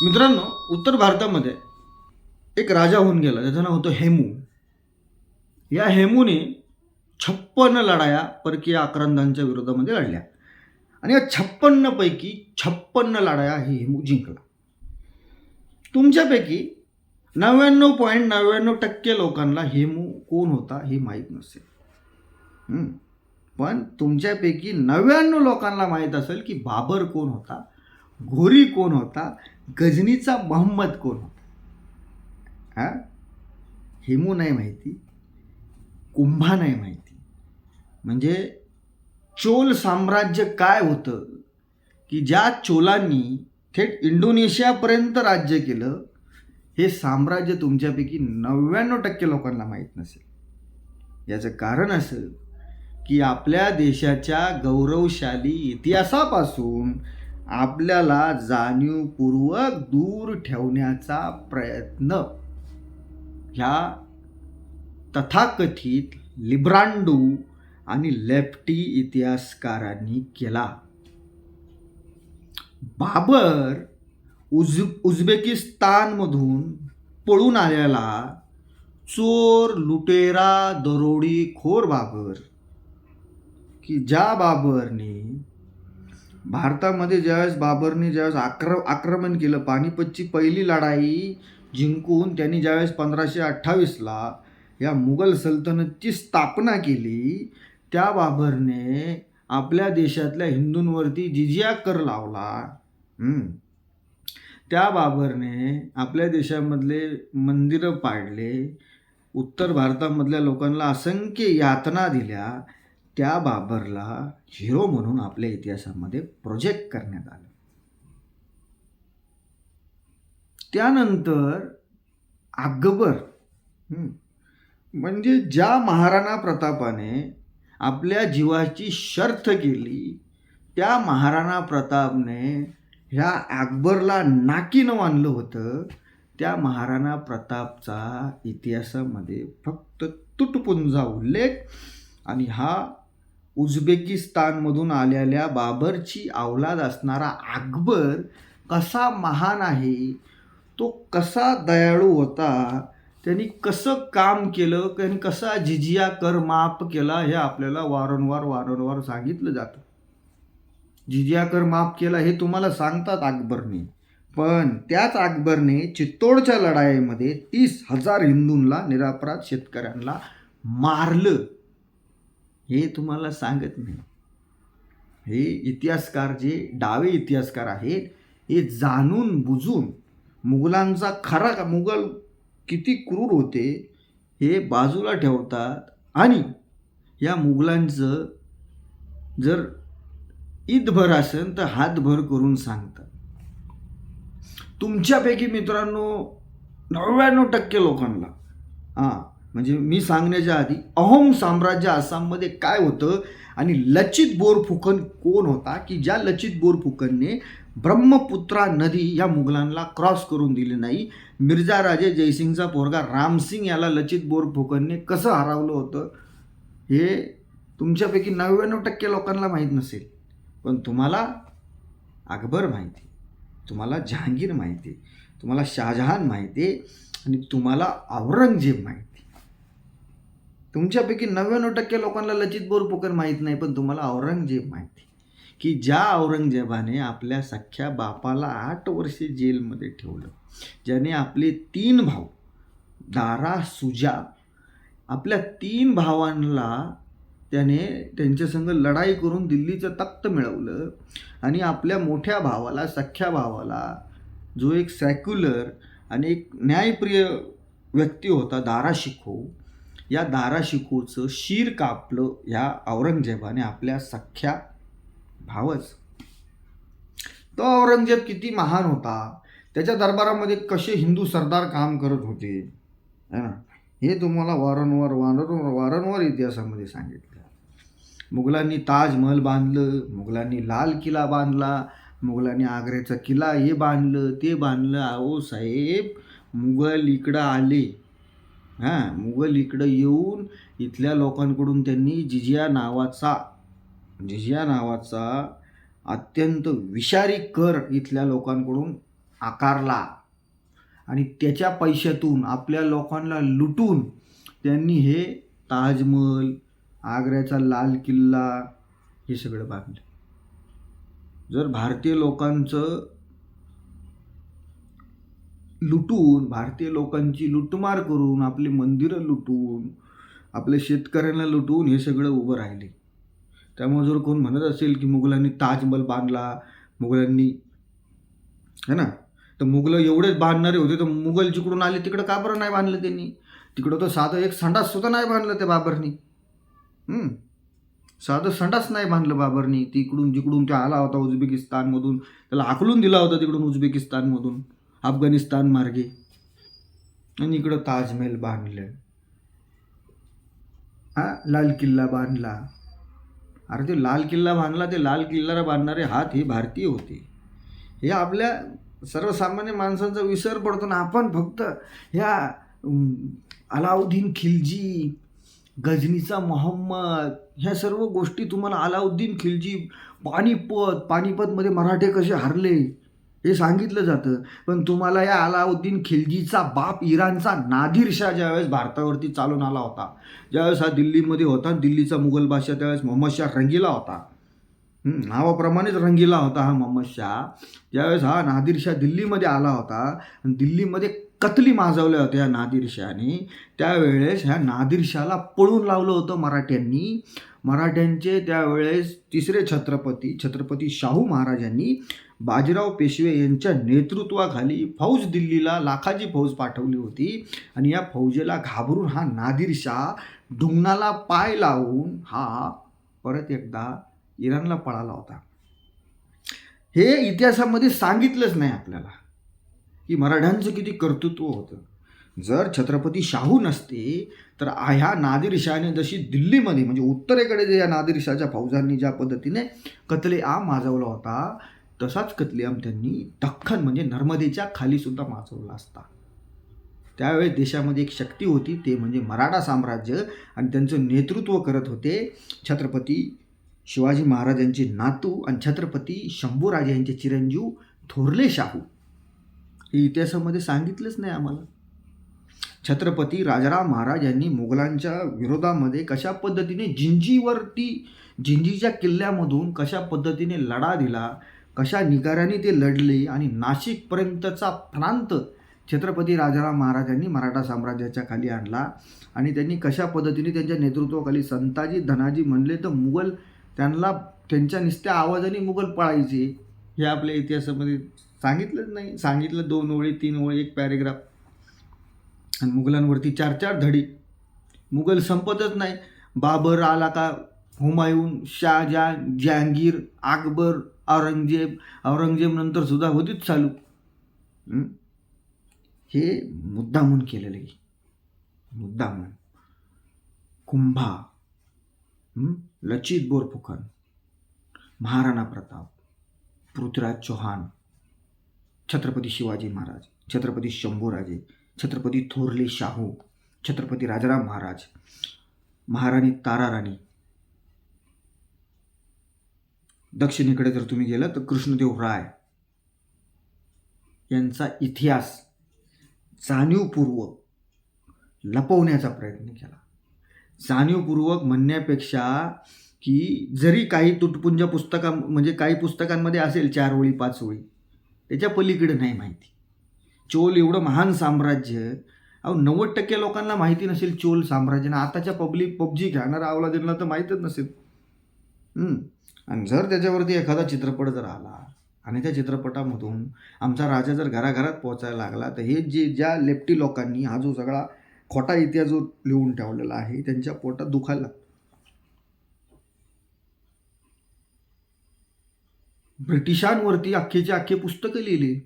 मित्रांनो, उत्तर भारतामध्ये एक राजा होऊन गेला, त्याचं नाव होतं हेमू. या हेमूने 56 लढाया परकीय आक्रमकांच्या विरोधामध्ये लढल्या आणि या 56 पैकी 56 लढाया ही हेमू जिंकला. तुमच्यापैकी 99.99% लोकांना हेमू कोण होता हे माहीत नसेल, पण तुमच्यापैकी 99 लोकांना माहीत असेल की बाबर कोण होता, घोरी कोण होता, गजनीचा मोहम्मद कोण होता. हेमू नाही माहिती, कुंभा नाही माहिती. म्हणजे चोल साम्राज्य काय होतं की ज्या चोलांनी थेट इंडोनेशियापर्यंत राज्य केलं, हे साम्राज्य तुमच्यापैकी 99% लोकांना माहीत नसेल. याचं कारण असं की आपल्या देशाच्या गौरवशाली इतिहासापासून आपल्याला जाणीवपूर्वक दूर ठेवण्याचा प्रयत्न ह्या तथाकथित लिब्रांडो आणि लेफ्टी इतिहासकारांनी केला. बाबर उझबेकिस्तानमधून पळून आलेला चोर, लुटेरा, दरोडीखोर बाबर, की ज्या बाबरने भारतामध्ये ज्यावेळेस आक्रमण केलं, पानिपतची पहिली लढाई जिंकून त्यांनी ज्यावेळेस 1528ला या मुघल सल्तनतची स्थापना केली, त्या बाबरने आपल्या देशातल्या हिंदूंवरती जिजिया कर लावला. त्या बाबरने आपल्या देशामधले मंदिरं पाडले, उत्तर भारतामधल्या लोकांना असंख्य यातना दिल्या. त्या बाबरला हिरो म्हणून आपल्या इतिहासामध्ये प्रोजेक्ट करण्यात आलं. त्यानंतर अकबर, म्हणजे ज्या महाराणा प्रतापाने आपल्या जीवाची शर्थ केली, त्या महाराणा प्रतापने ह्या अकबरला नाकीनं आणलं होतं. त्या महाराणा प्रतापचा इतिहासामध्ये फक्त तुटपुंजा उल्लेख, आणि हा उझबेकिस्तानमधून आलेल्या बाबरची अवलाद असणारा अकबर कसा महान आहे, तो कसा दयाळू होता, त्यांनी कसं काम केलं, त्यांनी कसा जिजिया कर माफ केला, हे आपल्याला वारंवार सांगितलं जातं. जिजिया कर माफ केला हे तुम्हाला सांगतात अकबरने, पण त्याच अकबरने चित्तोडच्या लढाईमध्ये 30,000 हिंदूंना, निरपराध शेतकऱ्यांना मारलं, हे तुम्हाला सांगत नाही. हे इतिहासकार, जे डावे इतिहासकार आहेत, हे जाणून बुजून मुघलांचा मुघल किती क्रूर होते हे बाजूला ठेवतात, आणि या मुघलांचं जर ईदभर असेल तर हातभर करून सांगतात. तुमच्यापैकी मित्रांनो 99% लोकांना म्हणजे मी सांगण्याच्या आधी अहोम साम्राज्य आसाममध्ये काय होतं आणि लचित बोरफुकन कोण होता, की ज्या लचित बोरफुकनने ब्रह्मपुत्रा नदी या मुघलांना क्रॉस करून दिली नाही. मिर्झा राजे जयसिंगचा पोरगा रामसिंग याला लचित बोरफुकनने कसं हरवलं होतं, हे तुमच्यापैकी 99% लोकांना माहीत नसेल. पण तुम्हाला अकबर माहिती, तुम्हाला जहांगीर माहिती, तुम्हाला शहाजहान माहिती, आणि तुम्हाला औरंगजेब माहिती. तुमच्यापैकी 99% लोकांना लचित बोरफुकन माहीत नाही, पण तुम्हाला औरंगजेब माहिती, की ज्या औरंगजेबाने आपल्या सख्ख्या बापाला 8 वर्षे जेलमध्ये ठेवलं, ज्याने आपले 3 भाऊ दारा, सुजा, आपल्या 3 भावांना त्याने त्यांच्यासंग लढाई करून दिल्लीचं तख्त मिळवलं, आणि आपल्या मोठ्या भावाला, सख्ख्या भावाला, जो एक सेक्युलर आणि एक न्यायप्रिय व्यक्ती होता, दारा शिकोह, या दारा शिकोहचं शीर कापलं या औरंगजेबाने, आपल्या सख्ख्या भावच. तो औरंगजेब किती महान होता, त्याच्या दरबारामध्ये कसे हिंदू सरदार काम करत होते, हे तुम्हाला वारंवार इतिहासामध्ये सांगितलं. मुघलांनी ताजमहल बांधलं, मुघलांनी लाल किल्ला बांधला, मुघलांनी आग्र्याचा किल्ला हे बांधलं, ते बांधलं. अहो साहेब, मुघल इकडं आले, मुघल इकडं येऊन इथल्या लोकांकडून त्यांनी जिजिया नावाचा अत्यंत विषारी कर इथल्या लोकांकडून आकारला आणि त्याच्या पैशातून आपल्या लोकांना लुटून त्यांनी हे ताजमहल, आग्र्याचा लाल किल्ला हे सगळं बांधलं. जर भारतीय लोकांचं लुटून, भारतीय लोकांची लुटमार करून, आपली मंदिरं लुटून, आपल्या शेतकऱ्यांना लुटून हे सगळं उभं राहिले. त्यामुळे जर कोण म्हणत असेल की मुघलांनी ताजमहल बांधला, मुघलांनी है ना, तर मुघलं एवढेच बांधणारे होते, तर मुघल जिकडून आले तिकडं का बरं नाही बांधलं त्यांनी? तिकडं तर साधं एक संडास सुद्धा नाही बांधलं त्या बाबरनी. साधं संडास नाही बांधलं बाबरनी. तिकडून जिकडून तो आला होता उझबेकिस्तानमधून, त्याला हाकलून दिला होता तिकडून उझबेकिस्तानमधून अफगाणिस्तान मार्गे, आणि इकडं ताजमहल बांधलं. लाल किल्ला बांधला. अरे ते लाल किल्ला बांधला, ते लाल किल्ल्याला बांधणारे हात हे भारतीय होते. हे आपल्या सर्वसामान्य माणसांचा विसर पडतो ना. आपण फक्त ह्या अलाउद्दीन खिलजी, गजनीचा मोहम्मद, ह्या सर्व गोष्टी तुम्हाला अलाउद्दीन खिलजी, पानिपतमध्ये मराठे कसे हरले हे सांगितलं जातं. पण तुम्हाला या अलाउद्दीन खिलजीचा बाप इराणचा नादिरशाह ज्यावेळेस भारतावरती चालून आला होता, ज्यावेळेस हा दिल्लीमध्ये होता, दिल्लीचा मुघल बादशाह त्यावेळेस मोहम्मद शाह रंगीला होता, नावाप्रमाणेच रंगीला होता हा मोहम्मद शाह. ज्यावेळेस हा नादिरशाह दिल्लीमध्ये आला होता आणि दिल्लीमध्ये कतली माजवल्या होत्या ह्या नादिरशाहने, त्यावेळेस ह्या नादिरशाहला पळून लावलं होतं मराठ्यांनी. मराठ्यांचे त्यावेळेस तिसरे छत्रपती शाहू महाराजांनी बाजीराव पेशवे यांच्या नेतृत्वाखाली फौज दिल्लीला लाखाची फौज पाठवली होती. आणि या फौजेला घाबरून हा नादिरशाह ढुंगणाला पाय लावून हा परत एकदा इराणला पळाला होता. हे इतिहासामध्ये सांगितलंच नाही आपल्याला की मराठ्यांचं किती कर्तृत्व होतं. जर छत्रपती शाहू नसते तर ह्या नादिरशाहने जशी दिल्लीमध्ये म्हणजे उत्तरेकडे जे या नादिरशाहच्या फौजांनी ज्या पद्धतीने कत्लेआम माजवला होता, तसाच कत्लेआम त्यांनी दख्खन म्हणजे नर्मदेच्या खाली सुद्धा माजवला असता. त्यावेळेस देशामध्ये एक शक्ती होती, ते म्हणजे मराठा साम्राज्य, आणि त्यांचं नेतृत्व करत होते छत्रपती शिवाजी महाराजांचे नातू आणि छत्रपती शंभूराजे यांचे चिरंजीव थोरले शाहू. हे इतिहासामध्ये सांगितलंच नाही आम्हाला. छत्रपती राजाराम महाराज यांनी मुघलांच्या विरोधामध्ये कशा पद्धतीने जिंजीच्या किल्ल्यामधून कशा पद्धतीने लढा दिला, कशा निगाऱ्याने ते लढले, आणि नाशिकपर्यंतचा प्रांत छत्रपती राजाराम महाराजांनी मराठा साम्राज्याच्या खाली आणला. आणि त्यांनी कशा पद्धतीने त्यांच्या नेतृत्वाखाली संताजी धनाजी म्हणले तर मुघल त्यांना त्यांच्या नुसत्या आवाजाने मुघल पळायचे. हे आपल्या इतिहासामध्ये सांगितलंच नाही. सांगितलं 2 ओळी 3 ओळी, एक पॅरेग्राफ, आणि मुघलांवरती 4-4 धडी. मुघल संपतच नाही. बाबर आला का, हुमायून, शाहजहान, जहांगीर, अकबर, औरंगजेब नंतर सुद्धा होतीच चालू. हे मुद्दामून केलेलं आहे. मुद्दामून. कुंभा, लचित बोरफुकन, महाराणा प्रताप, पृथ्वीराज चौहान, छत्रपती शिवाजी महाराज, छत्रपती शंभूराजे, छत्रपती थोरले शाहू, छत्रपती राजाराम महाराज, महाराणी ताराराणी. दक्षिणेकडे जर तुम्ही गेला तर कृष्णदेव राय यांचा इतिहास जाणीवपूर्वक लपवण्याचा प्रयत्न केला. जाणीवपूर्वक म्हणण्यापेक्षा की जरी काही तुटपुंज म्हणजे काही पुस्तकांमध्ये असेल 4 ओळी 5 ओळी, त्याच्या पलीकडे नाही माहिती. चोल एवढं महान साम्राज्य, 90% लोकांना माहिती नसेल चोल साम्राज्यानं. आताच्या पबजी खेळणारा अवलादींना तर माहीतच नसेल. आणि जर त्याच्यावरती एखादा चित्रपट जर आला आणि त्या चित्रपटामधून आमचा राजा जर घराघरात पोहोचायला लागला, तर हे ज्या लेफ्टी लोकांनी हा जो सगळा खोटा इतिहास जो लिहून ठेवलेला आहे, त्यांच्या पोटात दुखायला लागतं. ब्रिटिशांवरती अख्खेचे अख्खे पुस्तकं लिहिली.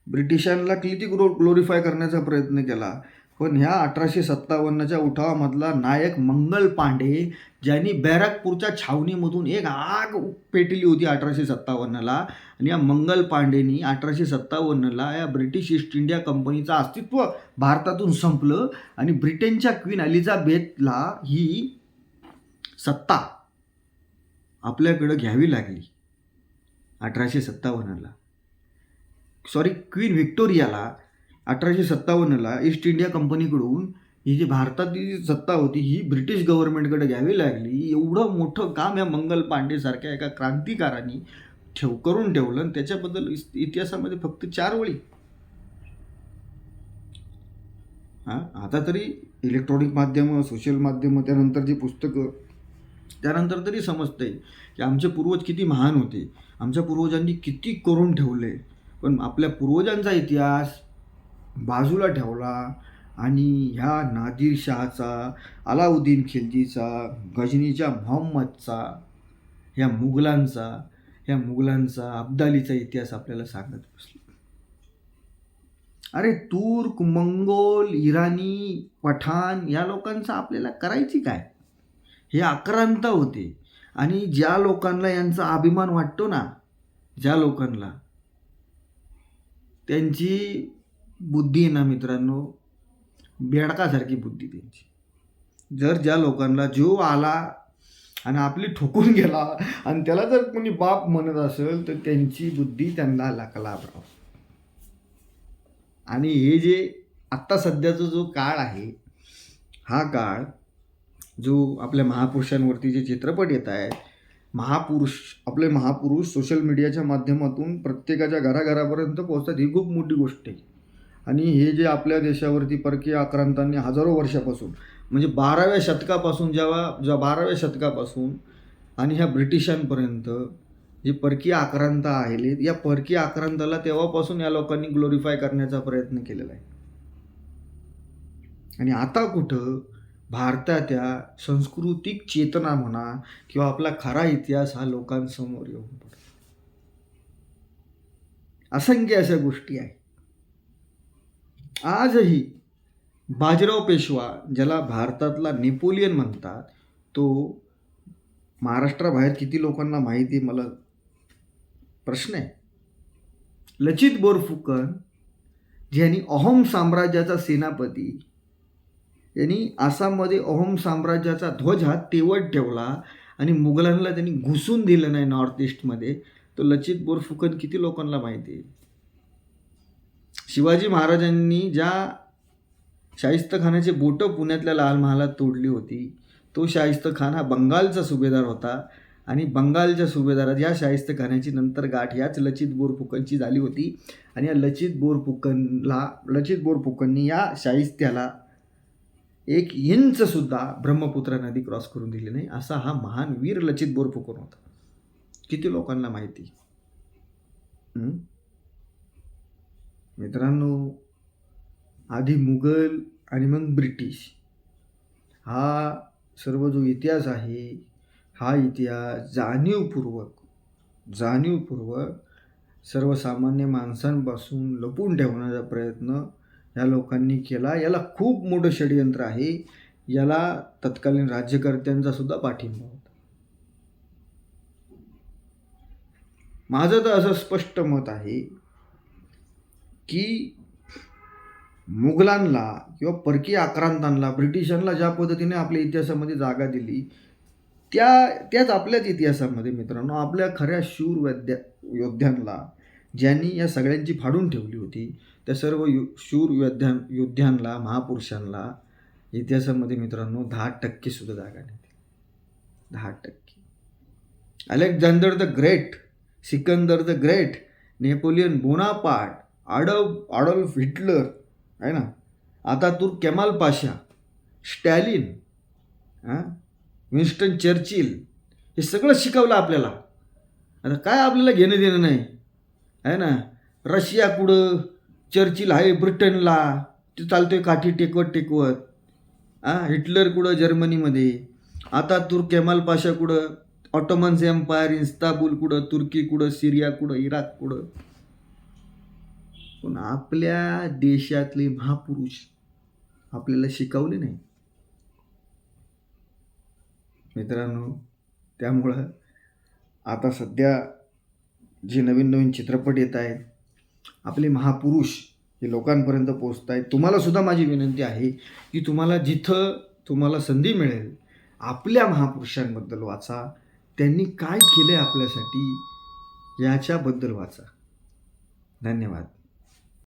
ब्रिटिशांना किती ग्लोरिफाय करण्याचा प्रयत्न केला. पण ह्या 1857च्या उठावामधला नायक मंगल पांडे, ज्यांनी बॅरकपूरच्या छावणीमधून एक आग पेटली होती 1857ला, आणि या मंगल पांडेनी 1857ला या ब्रिटिश ईस्ट इंडिया कंपनीचं अस्तित्व भारतातून संपलं आणि ब्रिटनच्या क्वीन एलिझाबेथला ही सत्ता आपल्याकडं घ्यावी लागली 1857ला. क्वीन व्हिक्टोरियाला 1857ला ईस्ट इंडिया कंपनीकडून ही जी भारतातली जी सत्ता होती ही ब्रिटिश गव्हर्नमेंटकडे घ्यावी लागली. एवढं मोठं काम या मंगल पांडेसारख्या एका क्रांतिकारांनी करून ठेवलं आणि त्याच्याबद्दल इतिहासामध्ये फक्त 4 वळी. हां, आता तरी इलेक्ट्रॉनिक माध्यमं, सोशल माध्यमं, त्यानंतरची पुस्तकं, त्यानंतर तरी समजतंय की आमचे पूर्वज किती महान होते, आमच्या पूर्वजांनी किती करून ठेवले. पण आपल्या पूर्वजांचा इतिहास बाजूला ठेवला आणि ह्या नादिर शहाचा, अलाउद्दीन खिलजीचा, गजनीच्या मोहम्मदचा, ह्या मुघलांचा अब्दालीचा इतिहास आपल्याला सांगत बसले. अरे तुर्क, मंगोल, इराणी, पठाण या लोकांचं आपल्याला करायची काय? हे आक्रांत होते. आणि ज्या लोकांना यांचा अभिमान वाटतो ना, ज्या लोकांना, त्यांची बुद्धी आहे ना मित्रांनो, बेडकासारखी बुद्धी त्यांची. जर ज्या लोकांना जीव आला आणि आपली ठोकून गेला आणि त्याला जर कोणी बाप म्हणत असेल तर त्यांची बुद्धी त्यांना लाभराव. आणि हे जे आत्ता सध्याचा जो काळ आहे, हा काळ जो आपल्या महापुरुषांवरती जे चित्रपट येत आहेत, आपले महापुरुष सोशल मीडियाच्या माध्यमातून प्रत्येकाच्या घराघरापर्यंत पोहोचतात, ही खूप मोठी गोष्ट आहे. आणि हे जे आपल्या देशावरती परकीय आक्रांतांनी हजारो वर्षापासून, म्हणजे 12व्या शतकापासून, जेव्हा 12व्या शतकापासून आणि ह्या ब्रिटिशांपर्यंत जे परकीय आक्रांत आहेत, या परकीय आक्रांताला तेव्हापासून या लोकांनी ग्लोरिफाय करण्याचा प्रयत्न केलेला आहे. आणि आता कुठं भारताच्या सांस्कृतिक चेतना म्हणा किंवा आपला खरा इतिहास हा लोकांसमोर येऊन पडतो. असंख्य अशा गोष्टी आहेत. आजही बाजीराव पेशवा, ज्याला भारतातला नेपोलियन म्हणतात, तो महाराष्ट्राबाहेर किती लोकांना माहिती आहे मला प्रश्न आहे. लचित बोरफुकन, ज्यांनी अहोम साम्राज्याचा सेनापती, यांनी आसाममध्ये अहोम साम्राज्याचा ध्वज हा तेवत ठेवला आणि मुघलांना त्यांनी घुसून दिलं नाही नॉर्थ ईस्टमध्ये, तो लचित बोरफुकन किती लोकांना माहिती आहे. शिवाजी महाराजांनी ज्या शाहिस्तखानाची बोटं पुण्यातल्या लाल महालात तोडली होती, तो शाहिस्तखान हा बंगालचा सुभेदार होता. आणि बंगालच्या सुभेदारात ह्या शाहिस्तखानाची नंतर गाठ ह्याच लचित बोरफुकनची झाली होती. आणि या लचित बोरफुकननी या शाहिस्त्याला 1 इंचसुद्धा ब्रह्मपुत्रा नदी क्रॉस करून दिली नाही. असा हा महान वीर लचित बोरफुकन होता. किती लोकांना माहिती. मित्रांनो, आधी मुघल आणि मग ब्रिटिश, हा सर्व जो इतिहास आहे, हा इतिहास जाणीवपूर्वक सर्वसामान्य माणसांपासून लपून ठेवण्याचा प्रयत्न या लोकांनी केला. याला खूप मोठं षडयंत्र आहे. याला तत्कालीन राज्यकर्त्यांचा सुद्धा पाठिंबा होता. माझं तर असं स्पष्ट मत आहे की मुघलांना किंवा परकीय आक्रांतांना, ब्रिटिशांना ज्या पद्धतीने आपल्या इतिहासामध्ये जागा दिली, त्याच आपल्याच इतिहासामध्ये मित्रांनो आपल्या खऱ्या शूर योद्ध्यांना, ज्यांनी या सगळ्यांची फाडून ठेवली होती, त्या सर्व शूर योद्ध्यांना, महापुरुषांना इतिहासामध्ये मित्रांनो 10% सुद्धा जागा नाही. 10%. Alexander the Great, Sikandar the Great, Napoleon Bonaparte, Adolf Hitler आहे ना, Ataturk Kemal Pasha, Stalin, Winston Churchill, हे सगळं शिकवलं आपल्याला. आता काय आपल्याला घेणं देणं नाही आहे ना. रशिया कुठं, चर्चिल आहे ब्रिटनला, ते चालतोय काठी टेकवत. हिटलर कुठं जर्मनीमध्ये, आतातुर्क केमाल पाशा कुठं, ऑटोमन्स एम्पायर, इस्तांबूल कुठं, तुर्की कुठं, सिरिया कुठं, इराक कुठं. पण आपल्या देशातले महापुरुष आपल्याला शिकवले नाही मित्रांनो. त्यामुळं आता सध्या जे नवीन चित्रपट येत आहेत, आपले महापुरुष हे लोकांपर्यंत पोचत आहेत. तुम्हाला सुद्धा माझी विनंती आहे की तुम्हाला जिथं तुम्हाला संधी मिळेल आपल्या महापुरुषांबद्दल वाचा, त्यांनी काय केले आपल्यासाठी याच्याबद्दल वाचा. धन्यवाद.